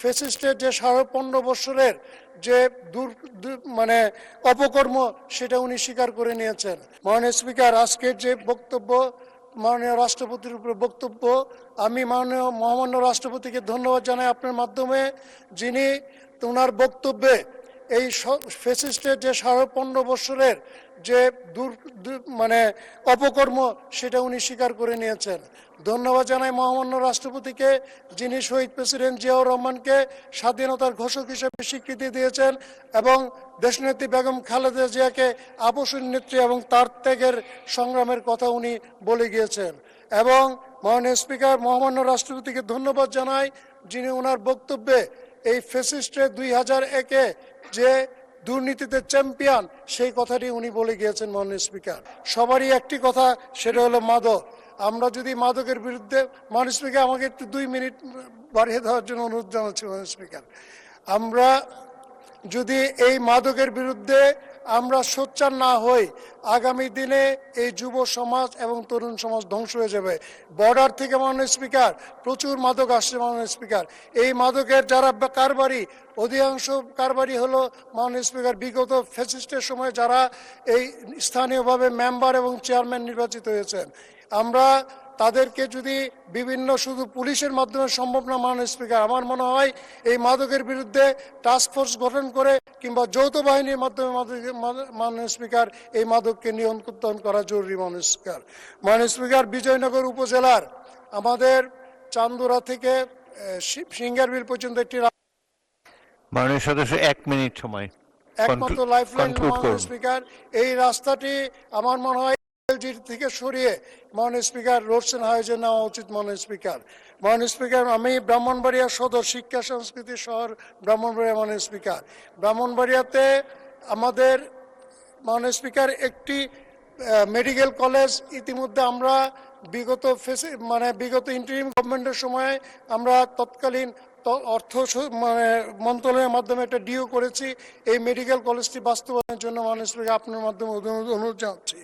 ফ্যাসিস্টের যে 15.5 বছরের যে মানে অপকর্ম সেটা উনি স্বীকার করে নিয়েছেন। মাননীয় স্পিকার, আজকের যে বক্তব্য মাননীয় রাষ্ট্রপতির উপরে বক্তব্য, আমি মাননীয় মহামান্য রাষ্ট্রপতিকে ধন্যবাদ জানাই আপনার মাধ্যমে, যিনি ওনার বক্তব্যে এই ফ্যাসিস্টের যে 15.5 বছরের যে মানে অপকর্ম সেটা উনি স্বীকার করে নিয়েছেন। ধন্যবাদ জানাই মহামান্য রাষ্ট্রপতিকে, যিনি শহীদ প্রেসিডেন্ট জিয়াউর রহমানকে স্বাধীনতার ঘোষক হিসেবে স্বীকৃতি দিয়েছেন এবং দেশনেত্রী বেগম খালেদা জিয়াকে আপসীন নেত্রী এবং তার ত্যাগের সংগ্রামের কথা উনি বলে গিয়েছেন। এবং মাননীয় স্পিকার, মহামান্য রাষ্ট্রপতিকে ধন্যবাদ জানাই, যিনি ওনার বক্তব্যে এই ফ্যাসিস্টের 2001-এ যে দুর্নীতিতে চ্যাম্পিয়ন সেই কথাটি উনি বলে গিয়েছেন। মাননীয় স্পিকার, সবারই একটি কথা, সেটা হলো মাদক। আমরা যদি মাদকের বিরুদ্ধে, মাননীয় স্পিকার আমাকে একটু 2 মিনিট বাড়িয়ে দেওয়ার জন্য অনুরোধ জানাচ্ছি। মাননীয় স্পিকার, আমরা যদি এই মাদকের বিরুদ্ধে আমরা সোচ্চার না হই, আগামী দিনে এই যুব সমাজ এবং তরুণ সমাজ ধ্বংস হয়ে যাবে। বর্ডার থেকে মাননীয় স্পিকার প্রচুর মাদক আসছে। মাননীয় স্পিকার, এই মাদকের যারা কারবারি, অধিকাংশ কারবারি হলো মাননীয় স্পিকার বিগত ফ্যাসিস্টের সময় যারা এই স্থানীয়ভাবে মেম্বার এবং চেয়ারম্যান নির্বাচিত হয়েছেন। আমরা তাদেরকে যদি বিভিন্ন শুধু পুলিশের মাধ্যমে সম্ভব না। মাননীয় স্পিকার, আমার মনে হয় এই মাদকের বিরুদ্ধে টাস্ক ফোর্স গঠন করে কিংবা যৌথ বাহিনীর মাধ্যমে মাননীয় স্পিকার এই মাদককে নিয়ন্ত্রণ করা জরুরি। মাননীয় স্পিকার, মাননীয় স্পিকার, বিজয়নগর উপজেলার আমাদের চান্দুরা থেকে সিঙ্গারবিল পর্যন্ত একটি মাননীয় সদস্য 1 মিনিট সময়, একমাত্র লাইফলাইন। মাননীয় স্পিকার, এই রাস্তাটি আমার মনে হয় থেকে সরিয়ে মাননীয় স্পিকার রোডসেন হাইওয়ে নেওয়া উচিত। মাননীয় স্পিকার, মাননীয় স্পিকার, আমি ব্রাহ্মণবাড়িয়া সদর শিক্ষা সংস্কৃতি শহর ব্রাহ্মণবাড়িয়া। মাননীয় স্পিকার, ব্রাহ্মণবাড়িয়াতে আমাদের মাননীয় স্পিকার একটি মেডিকেল কলেজ ইতিমধ্যে আমরা বিগত ইন্টারিম গভর্নমেন্টের সময় আমরা তৎকালীন অর্থ মন্ত্রণালয়ের মাধ্যমে একটা ডিও করেছি এই মেডিকেল কলেজটি বাস্তবায়নের জন্য। মাননীয় স্পিকার, আপনার মাধ্যমে অনুরোধ জানাচ্ছি।